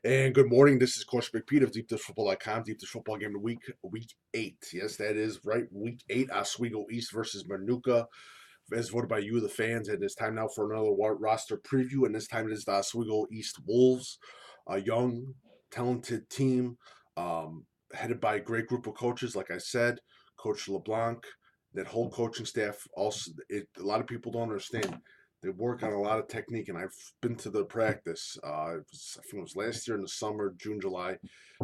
And good morning. This is Coach Big Pete of DeepDishFootball.com. Deep Dish Football Game of the Week 8. Yes, that is right. Week 8, Oswego East versus Minooka, as voted by you, the fans. And it's time now for another roster preview. And this time it is the Oswego East Wolves, a young, talented team, headed by a great group of coaches. Like I said, Coach Leblanc, that whole coaching staff. Also, a lot of people don't understand. They work on a lot of technique, and I've been to the practice. I think it was last year in the summer, June, July.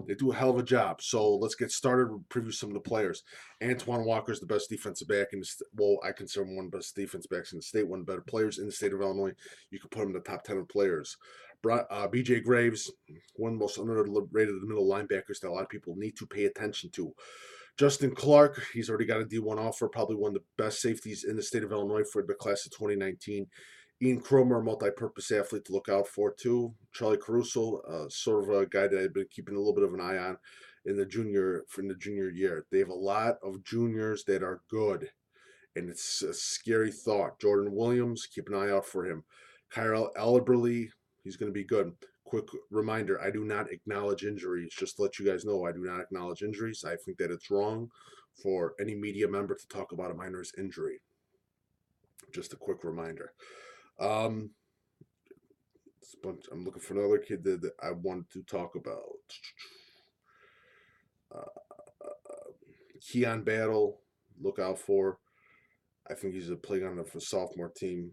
They do a hell of a job. So let's get started. We'll preview some of the players. Antwain Walker is the best defensive back in the well, I consider him one of the best defensive backs in the state, one of the better players in the state of Illinois. You could put him in the top 10 of players. BJ Graves, one of the most underrated middle linebackers that a lot of people need to pay attention to. Justin Clark, he's already got a D1 offer, probably one of the best safeties in the state of Illinois for the class of 2019. Ian Cromer, multi-purpose athlete to look out for too. Charlie Caruso, sort of a guy that I've been keeping a little bit of an eye on in the junior year. They have a lot of juniors that are good, and it's a scary thought. Jordan Williams, keep an eye out for him. Kyle Elberly, he's going to be good. Quick reminder, I do not acknowledge injuries. Just to let you guys know, I do not acknowledge injuries. I think that it's wrong for any media member to talk about a minor's injury. Just a quick reminder. I'm looking for another kid that I wanted to talk about. Keon Battle, look out for. I think he's playing on the sophomore team.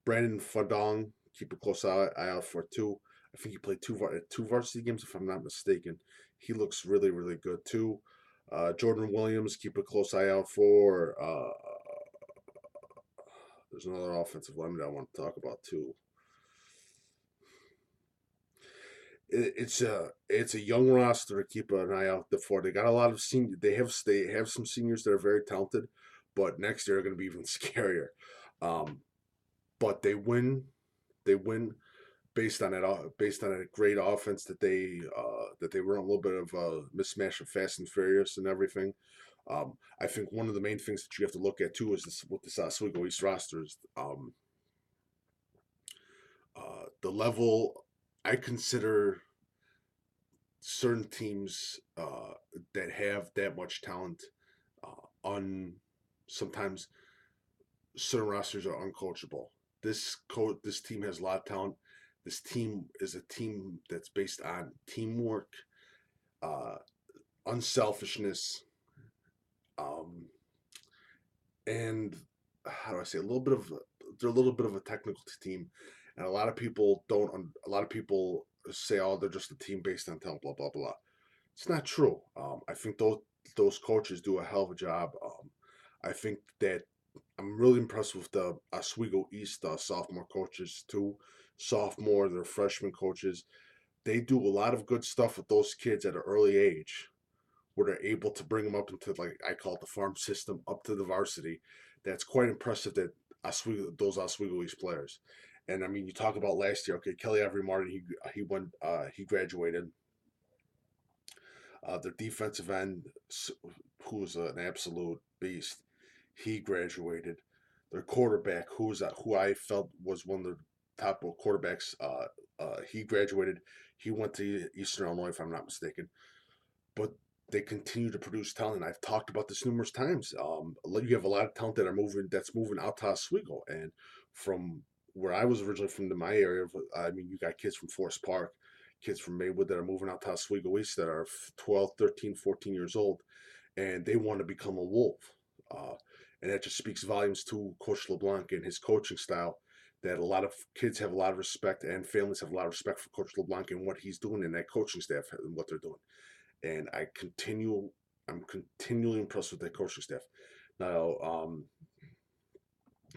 Brandon Fadong, keep a close eye out for too. I think he played two varsity games, if I'm not mistaken. He looks really, really good too. Jordan Williams, keep a close eye out for. There's another offensive lineman I want to talk about too. It's a young roster to keep an eye out for. They got a lot of senior. They have some seniors that are very talented, but next year are going to be even scarier. But they win based on a great offense that they run a little bit of a mismatch of Fast and Furious and everything. I think one of the main things that you have to look at too is with this Oswego East roster is the level. I consider certain teams that have that much talent sometimes certain rosters are uncoachable. This team has a lot of talent. This team is a team that's based on teamwork, unselfishness, and how do I say, they're a little bit of a technical team, and a lot of people don't. A lot of people say, "Oh, they're just a team based on talent." Blah blah blah. It's not true. I think those coaches do a hell of a job. I think that I'm really impressed with the Oswego East sophomore coaches too. They're freshman coaches. They do a lot of good stuff with those kids at an early age, where they're able to bring them up into, like I call it, the farm system, up to the varsity. That's quite impressive. That those Oswego East players, and I mean, you talk about last year. Okay, Kelly Avery Martin, he graduated. Their defensive end, who's an absolute beast, he graduated. Their quarterback, who I felt was one of the top quarterbacks, he graduated. He went to Eastern Illinois, if I'm not mistaken. But they continue to produce talent. I've talked about this numerous times. You have a lot of talent that's moving out to Oswego, and from where I was originally from, my area. I mean, you got kids from Forest Park, kids from Maywood that are moving out to Oswego East that are 12, 13, 14 years old, and they want to become a Wolf. And that just speaks volumes to Coach LeBlanc and his coaching style, that a lot of kids have a lot of respect and families have a lot of respect for Coach LeBlanc and what he's doing, and that coaching staff and what they're doing. And I'm continually impressed with that coaching staff. Now,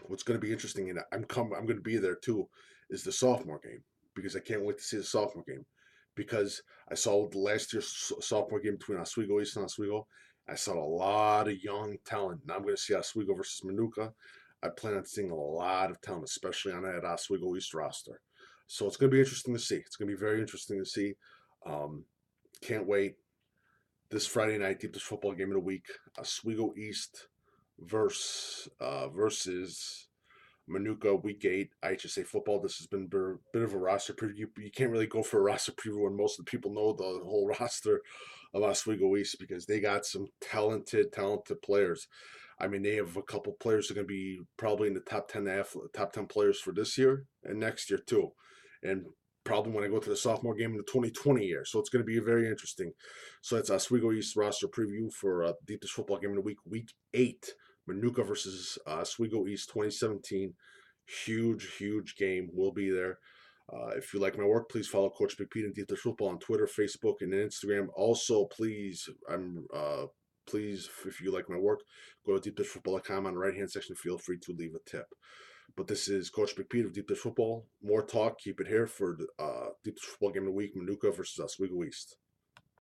what's going to be interesting, and I'm going to be there too, is the sophomore game, because I can't wait to see the sophomore game, because I saw the last year's sophomore game between Oswego East and Oswego. I saw a lot of young talent. Now I'm going to see Oswego versus Minooka. I plan on seeing a lot of talent, especially on that Oswego East roster. So it's going to be interesting to see. It's going to be very interesting to see. Can't wait. This Friday night, deepest football game of the week, Oswego East versus Minooka, Week 8, IHSA football. This has been a bit of a roster preview. You can't really go for a roster preview when most of the people know the whole roster of Oswego East because they got some talented players. I mean, they have a couple players that are going to be probably in the top 10 players for this year and next year too, and probably when I go to the sophomore game in the 2020 year. So it's going to be very interesting. So it's Oswego East roster preview for Deep Dish football game of the week 8. Minooka versus Oswego East 2017. Huge game. We'll be there. If you like my work, please follow Coach Big Pete and Deep Dish Football on Twitter, Facebook, and Instagram. Also, please, if you like my work, go to deepdishfootball.com. On the right-hand section, feel free to leave a tip. But this is Coach Big Pete of Deep Dish Football. More talk. Keep it here for the Deep Dish Football game of the week. Minooka versus Oswego East.